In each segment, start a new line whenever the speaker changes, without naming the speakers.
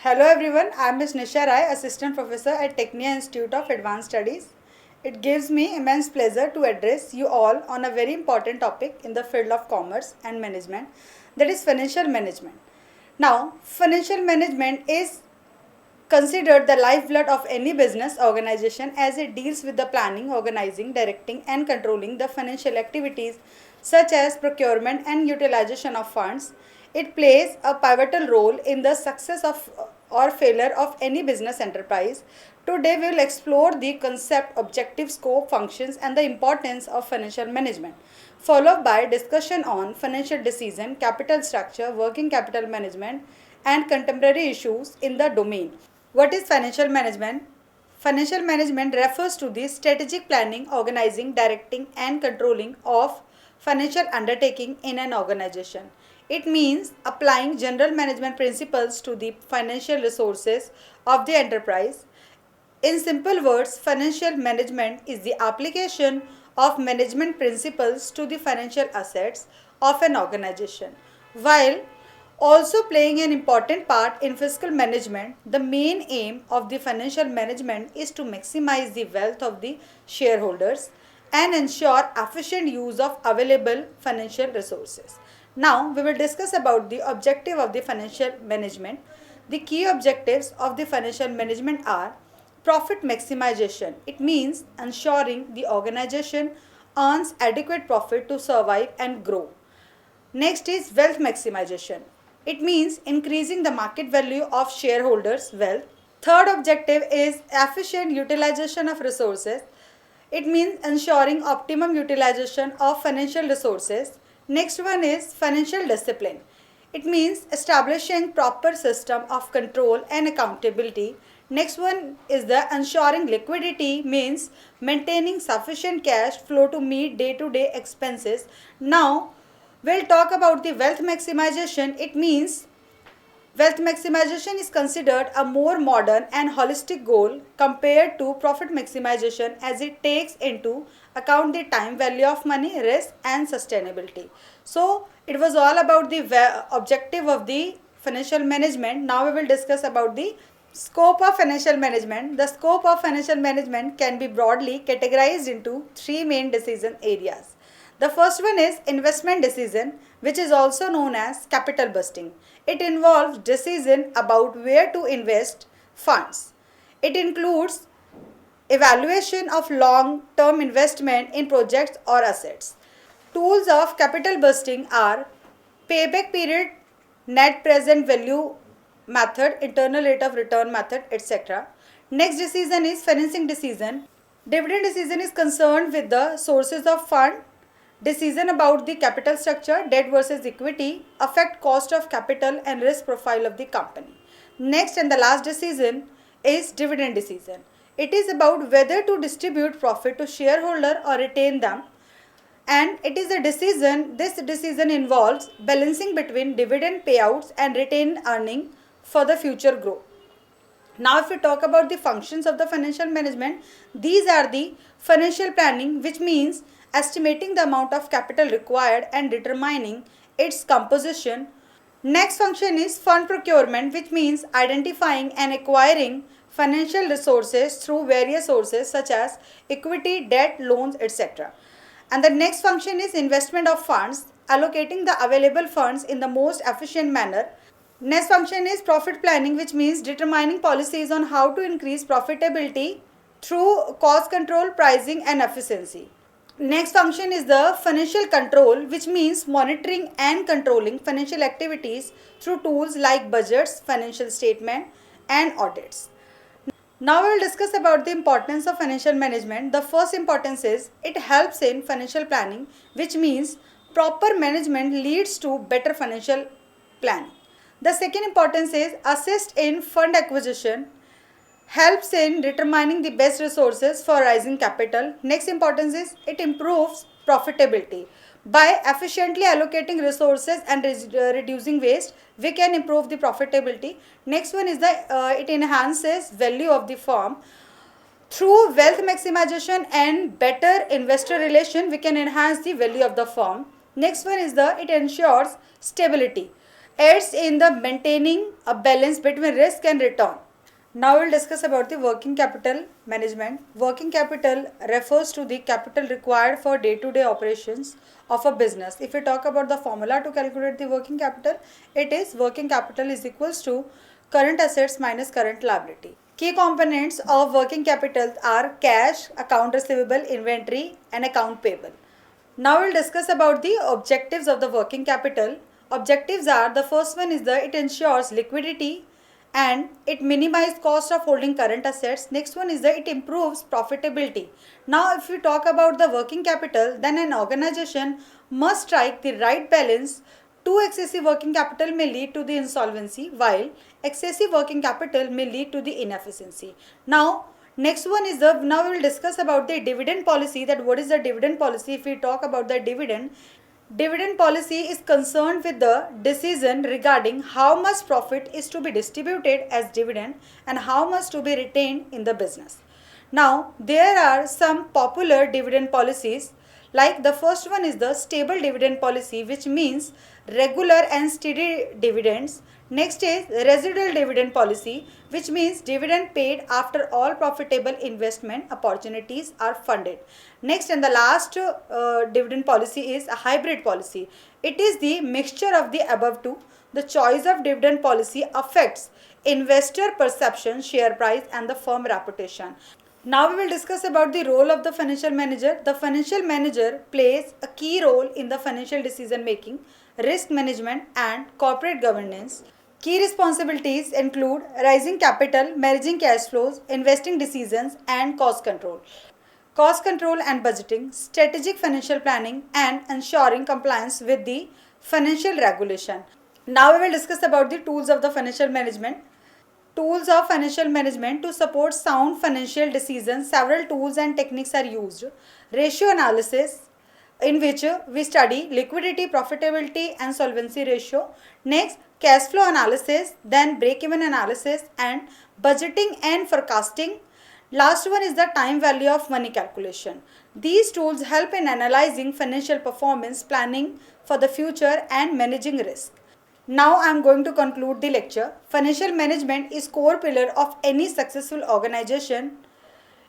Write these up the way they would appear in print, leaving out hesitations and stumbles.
Hello everyone, I am Ms. Nisha Rai, Assistant Professor at Tecnia Institute of Advanced Studies. It gives me immense pleasure to address you all on a very important topic in the field of commerce and management, that is financial management. Now, financial management is considered the lifeblood of any business organization as it deals with the planning, organizing, directing and controlling the financial activities such as procurement and utilization of funds. It plays a pivotal role in the success of or failure of any business enterprise. Today we will explore the concept, objective, scope, functions and the importance of financial management, followed by discussion on financial decision, capital structure, working capital management and contemporary issues in the domain. What is financial management? Financial management refers to the strategic planning, organizing, directing and controlling of financial undertaking in an organization. It means applying general management principles to the financial resources of the enterprise. In simple words, financial management is the application of management principles to the financial assets of an organization. While also playing an important part in fiscal management, the main aim of the financial management is to maximize the wealth of the shareholders and ensure efficient use of available financial resources. Now, we will discuss about the objective of the financial management. The key objectives of the financial management are profit maximization. It means ensuring the organization earns adequate profit to survive and grow. Next is wealth maximization. It means increasing the market value of shareholders' wealth. Third objective is efficient utilization of resources. It means ensuring optimum utilization of financial resources. Next one is financial discipline. It means establishing proper system of control and accountability. Next one is the ensuring liquidity, means maintaining sufficient cash flow to meet day-to-day expenses. Now, we'll talk about the wealth maximization. It means wealth maximization is considered a more modern and holistic goal compared to profit maximization, as it takes into account the time value of money, risk and sustainability. So it was all about the objective of the financial management. Now we will discuss about the scope of financial management. The scope of financial management can be broadly categorized into three main decision areas. The first one is investment decision, which is also known as capital busting. It involves decision about where to invest funds. It includes evaluation of long-term investment in projects or assets. Tools of capital busting are payback period, net present value method, internal rate of return method, etc. Next decision is financing decision. Dividend decision is concerned with the sources of fund. Decision about the capital structure, debt versus equity, affect cost of capital and risk profile of the company. Next and the last decision is dividend decision. It is about whether to distribute profit to shareholder or retain them. And it is a decision, this decision involves balancing between dividend payouts and retained earning for the future growth. Now, if we talk about the functions of the financial management, these are the financial planning, which means estimating the amount of capital required and determining its composition. Next function is fund procurement, which means identifying and acquiring financial resources through various sources such as equity, debt, loans, etc. And the next function is investment of funds, allocating the available funds in the most efficient manner. Next function is profit planning, which means determining policies on how to increase profitability through cost control, pricing and efficiency. Next function is the financial control, which means monitoring and controlling financial activities through tools like budgets, financial statement and audits. Now we will discuss about the importance of financial management. The first importance is it helps in financial planning, which means proper management leads to better financial planning. The second importance is assist in fund acquisition, helps in determining the best resources for raising capital. Next importance is it improves profitability. By efficiently allocating resources and reducing waste, we can improve the profitability. Next one is it enhances value of the firm. Through wealth maximization and better investor relation, we can enhance the value of the firm. Next one is it ensures stability. aids in the maintaining a balance between risk and return. Now we'll discuss about the working capital management. Working capital refers to the capital required for day-to-day operations of a business. If we talk about the formula to calculate the working capital, it is working capital is equals to current assets minus current liability. Key components of working capital are cash, account receivable, inventory and account payable. Now we'll discuss about the objectives of the working capital. Objectives are, the first one is it ensures liquidity and it minimizes cost of holding current assets. Next one is it improves profitability. Now if we talk about the working capital, then an organization must strike the right balance. Too excessive working capital may lead to the insolvency, while excessive working capital may lead to the inefficiency. Now next one is now we will discuss about the dividend policy, that what is the dividend policy. If we talk about the dividend policy is concerned with the decision regarding how much profit is to be distributed as dividend and how much to be retained in the business. Now there are some popular dividend policies, like the first one is the stable dividend policy, which means regular and steady dividends. Next is residual dividend policy, which means dividend paid after all profitable investment opportunities are funded. Next and the last dividend policy is a hybrid policy. It is the mixture of the above two. The choice of dividend policy affects investor perception, share price and the firm reputation. Now we will discuss about the role of the financial manager. The financial manager plays a key role in the financial decision making, risk management and corporate governance. Key responsibilities include raising capital, managing cash flows, investing decisions and cost control. Cost control and budgeting, strategic financial planning and ensuring compliance with the financial regulation. Now we will discuss about the tools of the financial management. Tools of financial management to support sound financial decisions. Several tools and techniques are used. Ratio analysis, in which we study liquidity, profitability and solvency ratio. Next, cash flow analysis, then break-even analysis and budgeting and forecasting. Last one is the time value of money calculation. These tools help in analyzing financial performance, planning for the future and managing risk. Now I am going to conclude the lecture. Financial management is core pillar of any successful organization.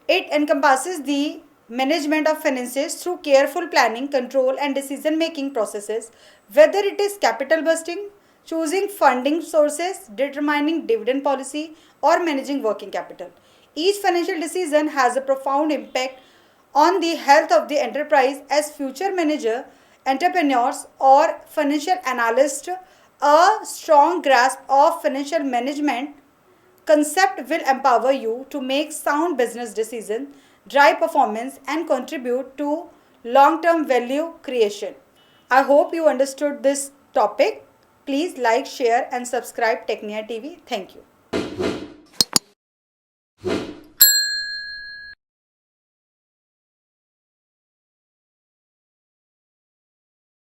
It encompasses the management of finances through careful planning, control and decision making processes, whether it is capital busting, choosing funding sources, determining dividend policy or managing working capital. Each financial decision has a profound impact on the health of the enterprise. As future manager, entrepreneurs or financial analysts, a strong grasp of financial management concept will empower you to make sound business decisions, drive performance and contribute to long-term value creation. I hope you understood this topic. Please like, share and subscribe Tecnia TV. Thank you.